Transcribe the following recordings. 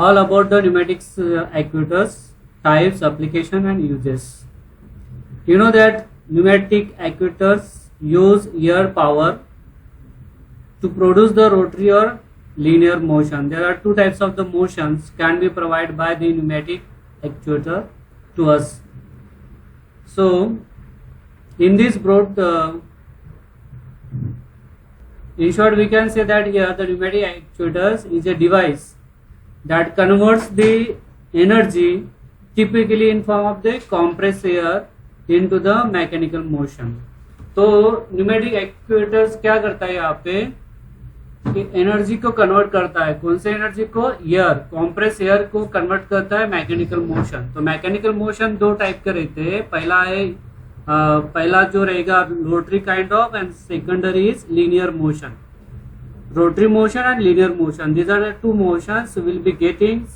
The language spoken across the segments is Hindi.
all about the pneumatics actuators, types, application and uses. You know that pneumatic actuators use air power to produce the rotary or linear motion. There are two types of the motions can be provided by the pneumatic actuator to us. So in this broad in short we can say that here the pneumatic actuators is a device that converts the energy typically in form of the compressed air into the mechanical motion. तो न्यूमेटिक एक्चुएटर्स क्या करता है यहाँ पे कि एनर्जी को कन्वर्ट करता है, कौन से एनर्जी को, एयर, कॉम्प्रेस एयर को कन्वर्ट करता है मैकेनिकल मोशन. तो मैकेनिकल मोशन दो टाइप के रहते हैं. पहला जो रहेगा rotary kind of and secondary is linear motion. Rotary motion and linear motion, these are the two motions will be getting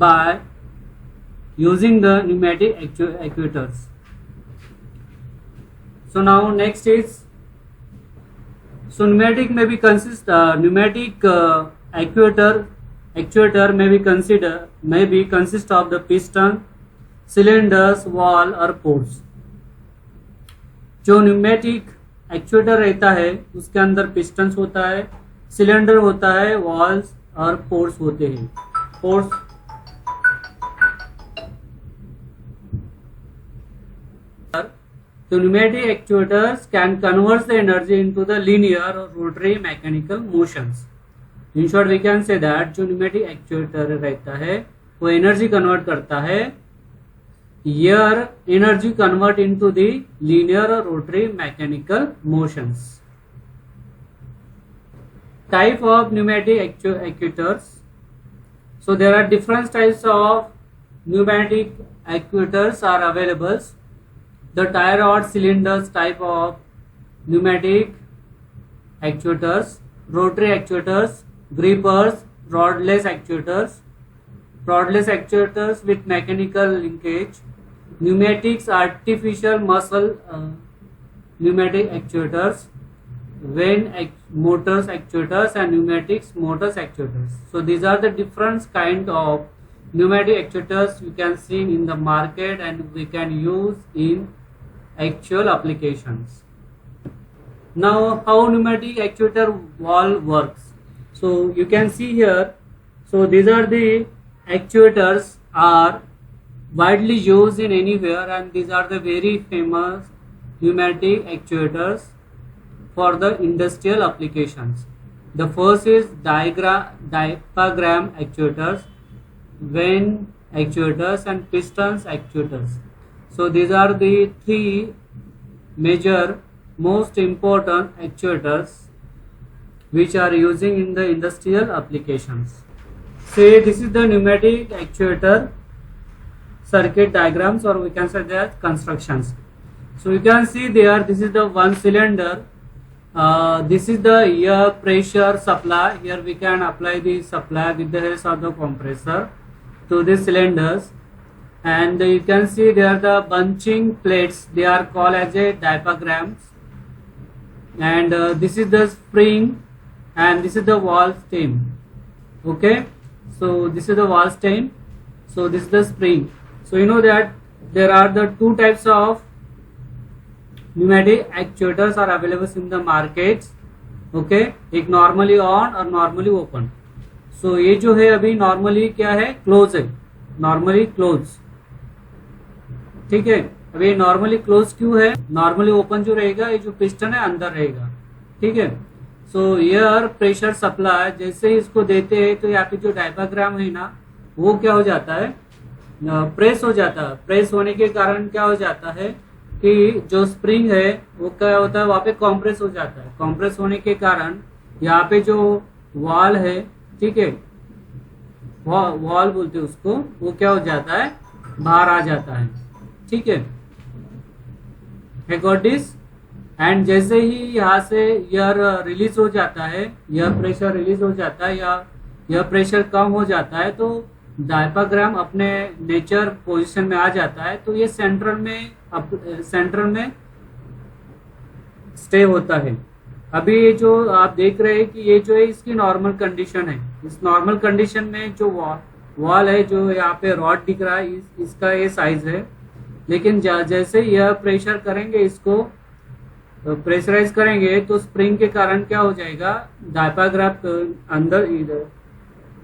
by using the pneumatic actuators. So now next is, so pneumatic may be pneumatic actuator may be consist of the piston, cylinders, valve और ports. जो न्यूमेटिक एक्चुएटर रहता है उसके अंदर पिस्टन्स होता है, सिलेंडर होता है, वॉल्व्स और पोर्ट्स होते हैं. पोर्ट्स तो pneumatic actuators can convert the energy into the linear or rotary mechanical motions. In short we can say that जो pneumatic actuator रहता है वो एनर्जी कन्वर्ट करता है, air energy convert into the linear or rotary mechanical motions. Type of pneumatic actuators. So there are different types of pneumatic actuators are available. The tie rod cylinders type of pneumatic actuators, rotary actuators, grippers, rodless actuators with mechanical linkage, pneumatics artificial muscle pneumatic actuators, vane motors actuators and pneumatics motors actuators. So these are the different kind of pneumatic actuators you can see in the market and we can use in actual applications. Now how pneumatic actuator valve works. So you can see here, so these are the actuators are widely used in anywhere and these are the very famous pneumatic actuators for the industrial applications. The first is diaphragm actuators, vane actuators and pistons actuators. So these are the three major most important actuators which are using in the industrial applications. Say this is the pneumatic actuator circuit diagrams or we can say that constructions. So you can see there, this is the one cylinder, this is the air pressure supply. Here we can apply the supply with the help of the compressor to the cylinders, and you can see there the bunching plates, they are called as a diaphragms, and this is the spring and this is the valve stem. Okay, so this is the valve stem, so this is the spring. So you know that there are the two types of pneumatic actuators are available in the market. Okay, एक normally on और normally open. So ये जो है अभी normally क्या है, close है, normally close. ठीक है, अभी normally close क्यों है, normally open जो रहेगा ये जो piston है अंदर रहेगा. ठीक है, so एयर प्रेशर सप्लाई जैसे ही इसको देते हैं तो यहाँ पे जो डायफ्राग्राम है ना वो क्या हो जाता है, प्रेस हो जाता है. प्रेस होने के कारण क्या हो जाता है कि जो स्प्रिंग है वो क्या होता है वहाँ पे कॉम्प्रेस हो जाता है. कॉम्प्रेस होने के कारण यहाँ पे जो वॉल है, ठीक है, वॉल बोलते हैं उसको, वो क्या हो जाता है, बाहर आ जाता है. ठीक है, गॉट दिस. एंड जैसे ही यहाँ से एयर रिलीज हो जाता है, एयर प्रेशर रिलीज हो जाता है या एयर प्रेशर कम हो जाता है तो डायफ्राग्राम अपने नेचर पोजीशन में आ जाता है. तो ये सेंट्रल में स्टे होता है. अभी जो आप देख रहे हैं कि ये जो है इसकी नॉर्मल कंडीशन है. इस नॉर्मल कंडीशन में जो वॉल है, जो यहाँ पे रॉड दिख रहा है, इसका ये साइज है। लेकिन जैसे यह प्रेशर करेंगे, इसको प्रेशराइज करेंगे, तो स्प्रिंग के कारण क्या हो जाएगा, डायफ्राम अंदर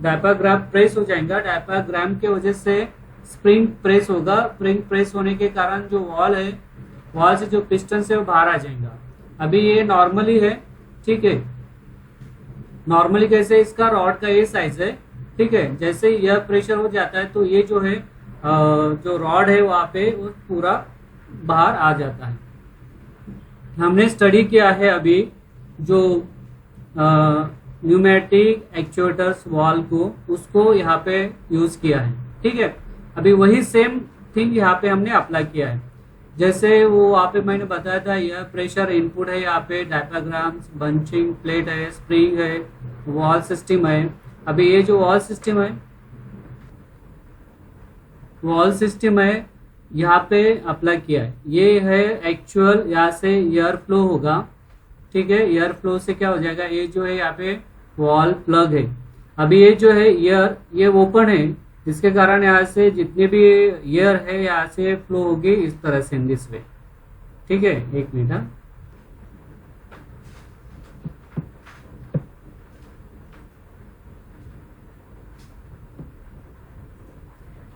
डायफ्राम प्रेस हो जाएगा। डायफ्राम के वजह से स्प्रिंग प्रेस होगा। स्प्रिंग प्रेस होने के कारण जो वॉल है, वॉल से जो पिस्टन से वो बाहर आ जाएगा। अभी ये नॉर्मली है, ठीक है। नॉर्मली कैसे, इसका रॉड का ये साइज है, ठीक है। जैसे यह प्रेशर हो जाता है तो ये जो है जो रॉड है वहां पे वो पूरा बाहर आ जाता है। हमने स्टडी किया है अभी जो न्यूमेटिक एक्चुएटर्स वॉल को, उसको यहाँ पे यूज किया है, ठीक है। अभी वही सेम थिंग यहाँ पे हमने अप्लाई किया है। जैसे वो वहाँ पे मैंने बताया था, यह प्रेशर इनपुट है, यहाँ पे डायफ्राम, बंचिंग प्लेट है, स्प्रिंग है, वॉल सिस्टम है। अभी ये जो वॉल सिस्टम है यहाँ पे अप्लाई किया है। ये है एक्चुअल, यहाँ से एयर फ्लो होगा, ठीक है। एयर फ्लो से क्या हो जाएगा, ये जो है यहाँ पे वॉल प्लग है। अभी ये जो है एयर, ये ओपन है, जिसके कारण यहाँ से जितनी भी एयर है यहाँ से फ्लो होगी इस तरह से, इन दिस वे, ठीक है। एक मिनट, हाँ।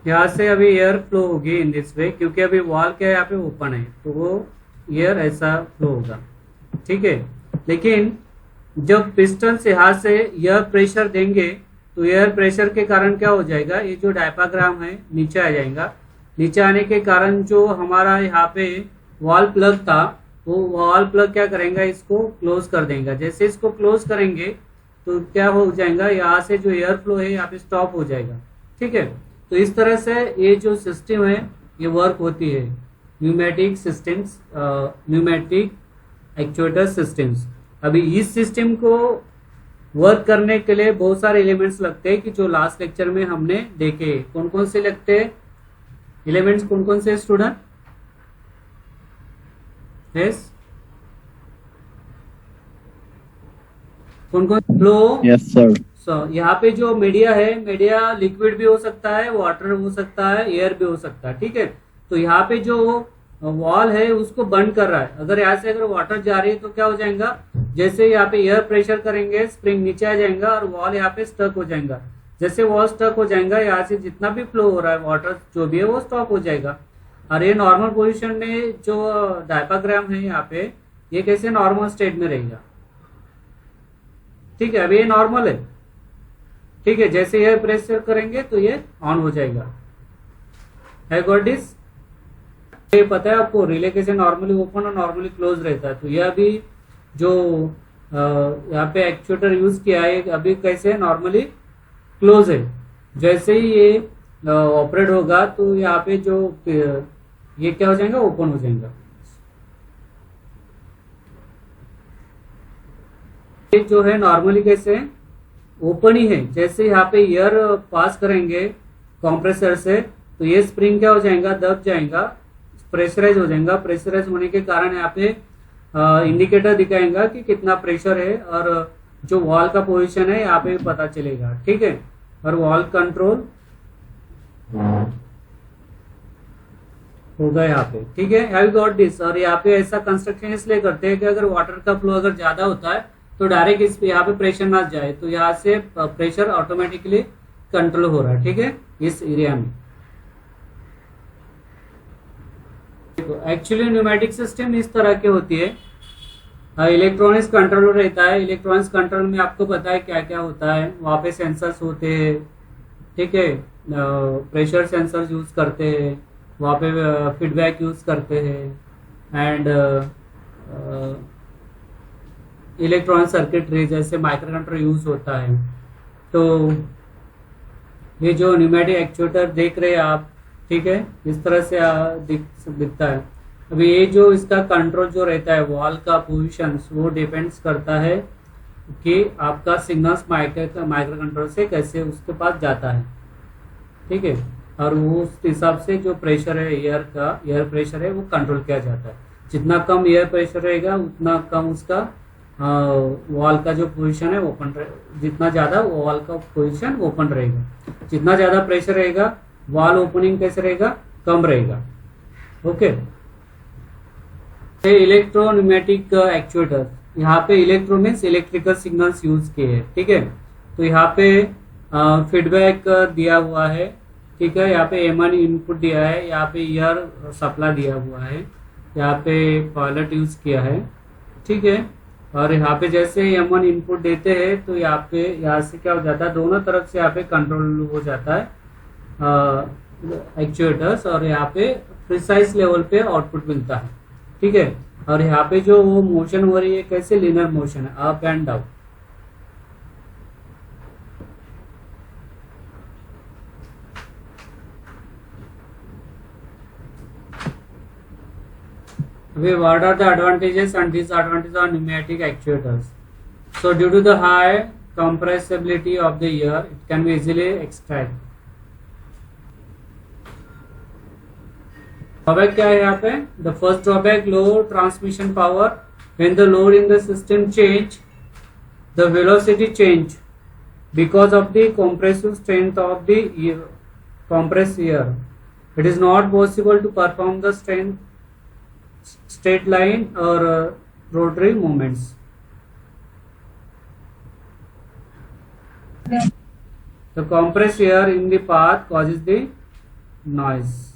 यहाँ से अभी एयर फ्लो होगी इन दिस वे, क्योंकि अभी वॉल क्या है यहाँ पे ओपन है, तो वो एयर ऐसा फ्लो होगा, ठीक है। लेकिन जब पिस्टन से यहाँ से एयर प्रेशर देंगे तो एयर प्रेशर के कारण क्या हो जाएगा, ये जो डायफ्राम है नीचे आ जाएगा। नीचे आने के कारण जो हमारा यहाँ पे वॉल प्लग था, वो वॉल प्लग क्या करेंगे, इसको क्लोज कर देंगे। जैसे इसको क्लोज करेंगे तो क्या हो जाएगा, यहाँ से जो एयर फ्लो है यहाँ पे स्टॉप हो जाएगा, ठीक है। तो इस तरह से ये जो सिस्टम है ये वर्क होती है, pneumatic systems, pneumatic actuator systems. अभी इस सिस्टम को वर्क करने के लिए बहुत सारे एलिमेंट्स लगते हैं, कि जो लास्ट लेक्चर में हमने देखे। कौन कौन से लगते हैं एलिमेंट्स, कौन कौन से स्टूडेंट? यस, कौन कौन? Flow, yes sir. यहाँ पे जो मीडिया है, मीडिया लिक्विड भी हो सकता है, वाटर हो सकता है, एयर भी हो सकता है, ठीक है। तो यहाँ पे जो वॉल है उसको बंद कर रहा है। अगर यहाँ से अगर वाटर जा रही है तो क्या हो जाएगा, जैसे यहाँ पे एयर प्रेशर करेंगे, स्प्रिंग नीचे आ जाएगा और वॉल यहाँ पे स्टक हो जाएगा। जैसे वॉल स्टक हो जाएगा, यहाँ से जितना भी फ्लो हो रहा है वाटर जो भी है वो स्टॉप हो जाएगा। और ये नॉर्मल पोजिशन में जो डायफ्राम है यहाँ पे, ये कैसे नॉर्मल स्टेट में रहेगा, ठीक है। अभी ये नॉर्मल है, ठीक है। जैसे एयर प्रेशर करेंगे तो ये ऑन हो जाएगा। है गॉट दिस? ये पता है आपको रिले कैसे नॉर्मली ओपन और नॉर्मली क्लोज रहता है। तो ये अभी जो यहाँ पे एक्चुएटर यूज किया है, अभी कैसे नॉर्मली क्लोज है। जैसे ही ये ऑपरेट होगा तो यहाँ पे जो ये क्या हो जाएगा, ओपन हो जाएगा। ये जो है नॉर्मली कैसे ओपन ही है। जैसे यहाँ पे एयर पास करेंगे कंप्रेसर से तो ये स्प्रिंग क्या हो जाएगा, दब जाएगा, प्रेशराइज हो जाएगा। प्रेशराइज होने के कारण यहाँ पे इंडिकेटर दिखाएगा कि कितना प्रेशर है, और जो वॉल का पोजीशन है यहाँ पे पता चलेगा, ठीक है। और वॉल कंट्रोल होगा यहाँ पे, ठीक है। Have got this? और यहाँ पे ऐसा कंस्ट्रक्शन इसलिए करते हैं कि अगर वाटर का फ्लो अगर ज्यादा होता है तो डायरेक्ट इस यहाँ पे प्रेशर ना जाए, तो यहाँ से प्रेशर ऑटोमेटिकली कंट्रोल हो रहा है, ठीक है, इस एरिया में। एक्चुअली न्यूमेटिक सिस्टम इस तरह की होती है। इलेक्ट्रॉनिक्स कंट्रोलर रहता है। इलेक्ट्रॉनिक्स कंट्रोल में आपको पता है क्या क्या होता है। वहाँ पे सेंसर्स होते हैं, ठीक है। प्रेशर सेंसर्स यूज करते हैं, वहाँ पे फीडबैक यूज करते हैं, एंड इलेक्ट्रॉनिक सर्किटरी जैसे माइक्रो कंट्रोलर यूज होता है। तो ये जो न्यूमेटिक एक्चुएटर देख रहे हैं आप, ठीक है, इस तरह से दिखता है। अभी ये जो इसका कंट्रोल जो रहता है वॉल का पोजीशन, वो डिपेंड्स करता है कि आपका सिग्नल्स माइक्रो कंट्रोल से कैसे उसके पास जाता है, ठीक है। और वो उस हिसाब से जो प्रेशर है एयर प्रेशर है वो कंट्रोल किया जाता है। जितना कम एयर प्रेशर रहेगा उतना कम उसका वॉल का जो पोजीशन है ओपन जितना ज़्यादा वॉल का पोजीशन ओपन रहेगा, जितना ज़्यादा प्रेशर रहेगा वॉल ओपनिंग कैसे रहेगा, कम रहेगा। ओके। इलेक्ट्रोन्यूमेटिक एक्चुएटर, यहाँ पे electro means electrical signals use किए हैं, ठीक है। तो यहाँ पे फीडबैक दिया हुआ है, ठीक है। यहाँ पे M1 इनपुट दिया है, यहाँ पे ईयर सप्लाई दिया हुआ है, यहाँ पे पायलट यूज किया है, ठीक है। और यहाँ पे जैसे M1 इनपुट देते हैं तो यहाँ से क्या हो जाता है, दोनों तरफ से यहाँ पे कंट्रोल हो जाता है एक्चुएटर्स, और यहाँ पे प्रिसाइज लेवल पे आउटपुट मिलता है, ठीक है। और यहाँ पे जो वो मोशन हो रही है कैसे, लिनियर मोशन है, up and down. What are the advantages and disadvantages of pneumatic actuators? So due to the high compressibility of the air, it can be easily extracted. Drawback क्या है यहाँ पे? The first drawback, low transmission power. When the load in the system change, the velocity change because of the compressive strength of the air, compressed air. It is not possible to perform the straight line or rotary movements. The compressed air in the path causes the noise.